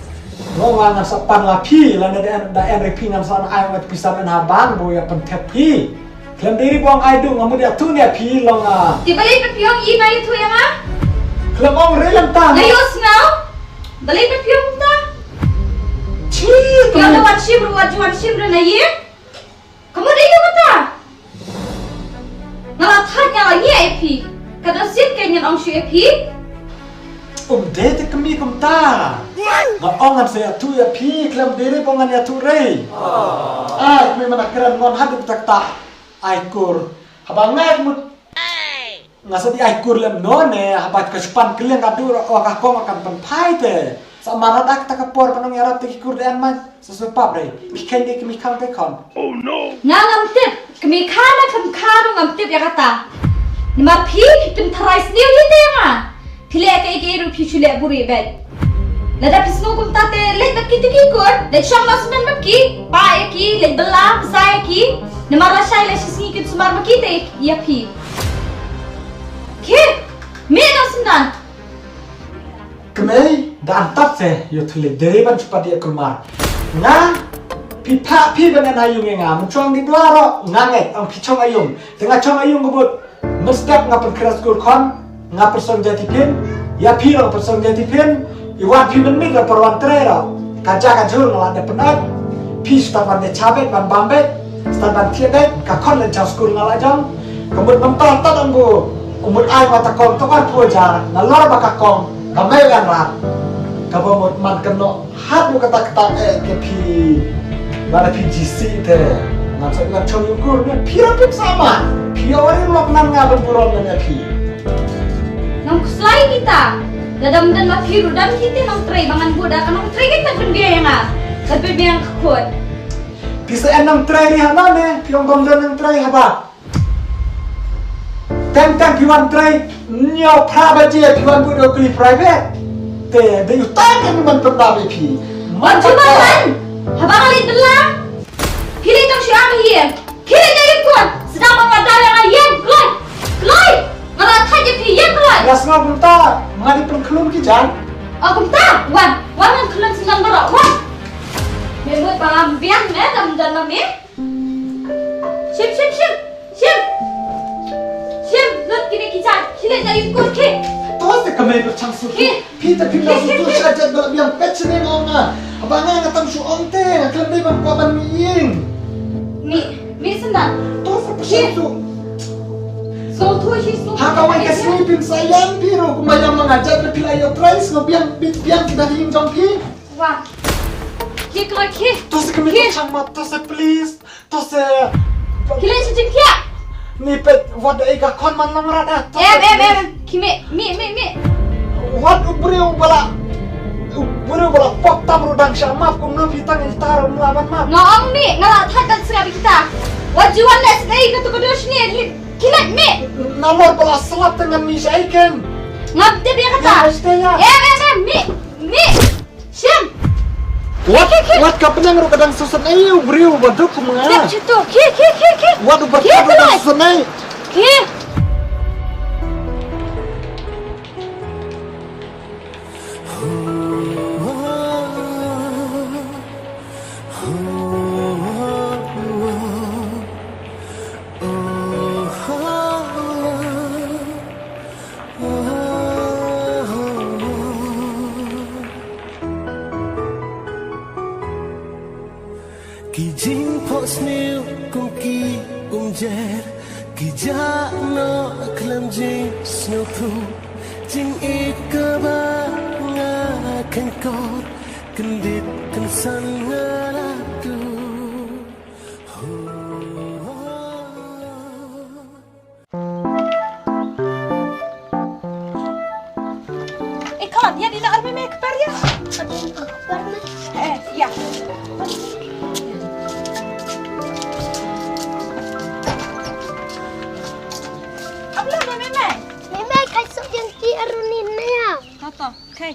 sapan lapi lana da NRP ngam sana ai wat pisa men habang bo ya pentep pi klem diri buang ai du ngamu dia tu ne pi long a Di balik pe piong i na yu tu yang ah, klem ong relam ta ngayos ngau, balik pe piong ta. chi Piong na wan shim na ye, kamu dah yu kata. Ngalathat nga lagi pi. Kada sit kanyan ong shu pi. de te kemi kum ta nga ong an se tu ya pi klem diri pongan ya tu re ai kemi mana keren ngon hadu tak ta ai kur habang ngai mu ngasa di ai kur lem no ne habat ka span kelen ka dur o ka kong akan pen pai te sa mana dak ta ka por panong yarap te kur den man sesu pap re mi ken dik mi kan te kon ngam tip kami kana kam karo ngam tip ya kata ni ma phi pin thrais niu yite nga phile ka ike ru phi chule buri bet lada pisno kum ta te le tak ki kur le sham mas men mat ki pa ki le bala sa ki ni ma ra shai le sisi ki sumar ma ki te ya phi ke me no sindan kemei dan tap se yo thule dere ban chupa dia kulmar nga pi pa pi ban na yung nga mun chong di dwaro nga nge ang pi chong ayung tengah chong ayung gubut mestap nga pen keras kur kon nga person jati pin ya pi ro person jati pin iwan pi men mi ga perwan trera kaja ka jur ngala de penat pi sta ban de chabet ban bambet sta ban tiebet ka kon le jas kur ngala jang kemut mental ta anggo kumut ai mata kong tokan puja nalor baka kong kamay kan rat kabomot man keno hatu kata ke pi lara pi GC te nasa ngat chong yukur ne pira pip sama pi ori lok nan nga berburon ne pi nang kuslai kita dadam dan ma phi rudam kita nang tray bangan buda kan nang tray kita pun dia nga tapi biang kut bisa enam tray ni hana ne piong gom dan tray haba Tentang piwan try nyaw prabaje piwan budo kli private te de utang kan man prabe pi man cuman habang alin belang pilih tang si ami hier pilih dari kuan sedang memadal yang ayen kloy ngarat haje pi yen kloy ras nga bunta ngadi pengklum ki jan aku ta wan man klun senang berak wan membuat palam biang ne dam dan me sim lut kini kicat kile dari kur ke tos te kamay berchang su pi te pi la su tu saja do yang petchne ngonga abanga ngatam su onte ngaklam dei ban ko ban miying mi senang tos te pesang su so tu si so hakawan ka sleeping sayang piro kumayang mengajak le pila yo tries no biang kita hing jong pi wah ke kloy ke tos te kamay berchang mat tos te please tos te kile si jengkia ni pet what ega kon man long rada kime mi what ubreu bala pop tam rodang syamap kum no pitang itaro mlaban map ngong mi ngala thatan serabi kita wajuan les dei katu kodus ni kilat mi nalor bala selap dengan mi saiken ngap de dia kata mi sim what kapenyang ro kadang susun ai ubreu baduk kumenga step situ ki what uber kadang susun ai ki Ki jing pos niu kum ki jer ki ja no klam jing snow pru jing ikaba nga kan ko kendit kan san ngara tu Ikan ya dina arme me akbar ya ya Toto, okay.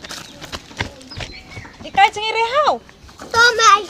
Ikai cengi rehau. Tomai.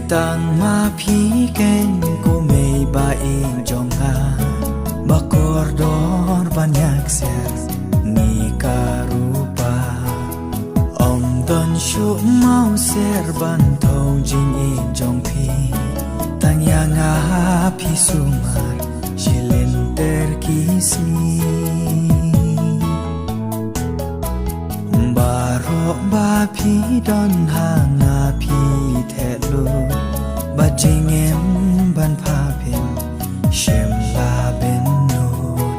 Tang ma phi ken ko mei ba in jong ha ba kordor banyak ser ni karupa om don shu mau ser ban thau jing in jong phi tang yang ha phi sumar jilen ter kismi พี่ดอนหางาพี่แทะลูบัดจิงเอ็มบันพาเพนเชมลาเบนโนด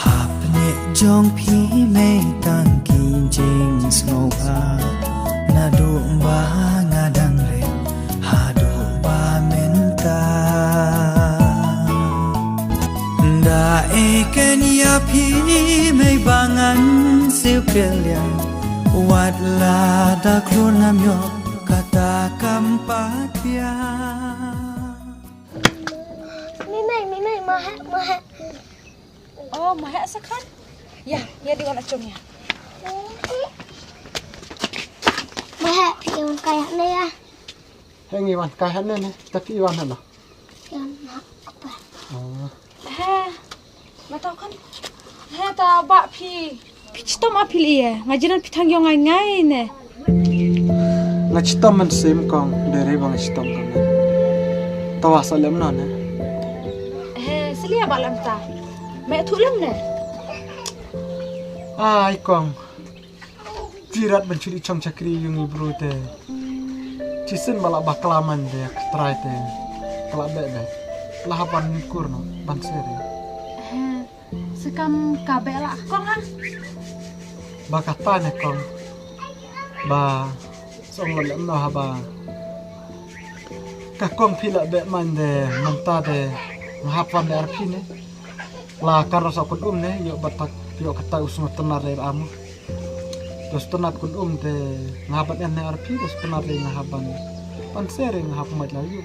หาบเนจองพี่ไม่ตั้งกินจิงสโนอานาดูบางาดังเรหาดูบาเมนตาดาเอเกนยาพี่ไม่บางันสิวเกลียวัดลาดาครูนามยกkata kampatya Mimai mahak Oh, mahak sekan? Ya, ya di warna cungnya. mahak yang kayak ni ya Heng Iwan kahan ni tapi Iwan hana. yang apa Mata kan? Ta bak pi. Pi citom apil iya. Ngajiran pi tangyong ngai ne. Ngacitom man sim kong dari bang ngacitom kong. Tawa salam nana. Selia balam ta. Mek thulam ne. Ai kong. Jirat mencuri cong cakri yung ibru te. Cisin balak baklaman de try te. Kelak bebe. Lahapan kurno banseri. Sekam kabe lah kong ha. Bakata ne kong. Ba song lam no haba. Ka kong pila be man de manta de mahapan de arpi ne. La karos akun ne yo batak yo kata usung tenar de amu. Terus tenat kun te ngahaban ne arpi terus tenar de ngahaban. Panseri ngahap mat la yo.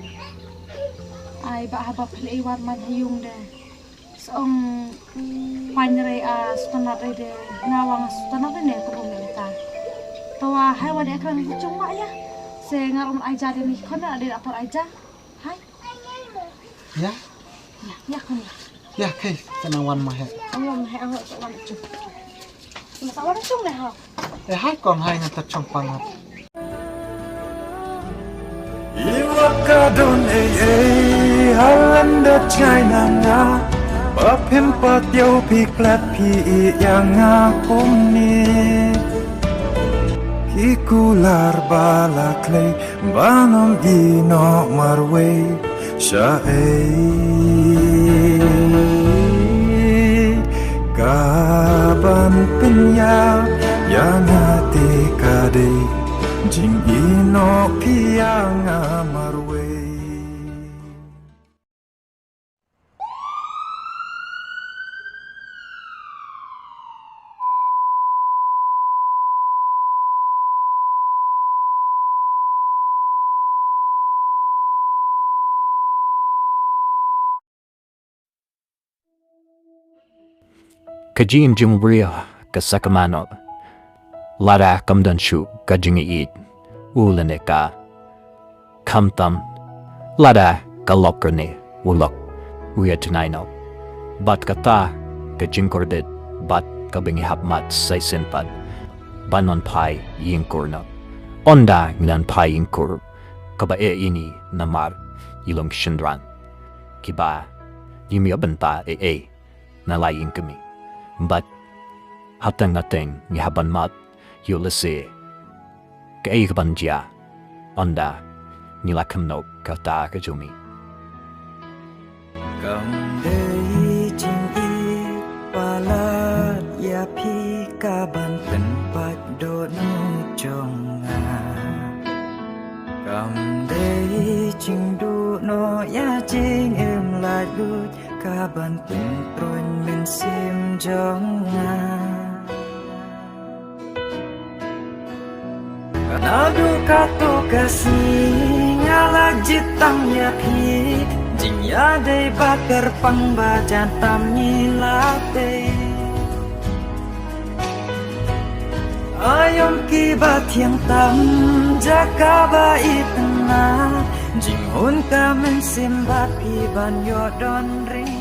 Ai ba haba play wan man hayung de. Song panre stunat de ngawang stunat de ne ko menta. Tawa hai wade akan kucung mak ya. Se ngarum aja de ni kona ada apar aja. Hai. Ya. Ya kan. Ya kai senawan mah. Awam hai awak wan cung. Masa wan cung ne ha. Hai kong hai ngata cong pangat. Iwakadon halanda China nga Bapim patyaw piklat pi yang akum ni Kikular balaklay banom ino marwe siya kaban pinya yang hati kade jing ino piyang marwe Kajin Jumria Kasakamano Lara Kamdanshu Kajingi Eid Ulaneka Kamtam Lada Kalokerne Ulok Uyatinaino Bat Kata Kajinkordet Bat Kabingi Hapmat Saisenpad Banon Pai Yingkurno Onda Ngilan Pai Yingkur Kabae ini Namar Ilong Shindran Kiba Yumiyabanta Nalayin kami But hatang nating yaban mat yulisi kaigbanjia onda nilakam kata kajumi Kamdei jing I palat ya pi kaban tempat dono jonga Kamdei jing du no ya jing ladut kaban pintron min sim jonga Kanadu kato kasih ngalak jitang ya pi jing ya dei bakar pang bajan tam nilate Ayom kibat yang tam jaka bait na jing hun kamen simbat pi ban yo don ring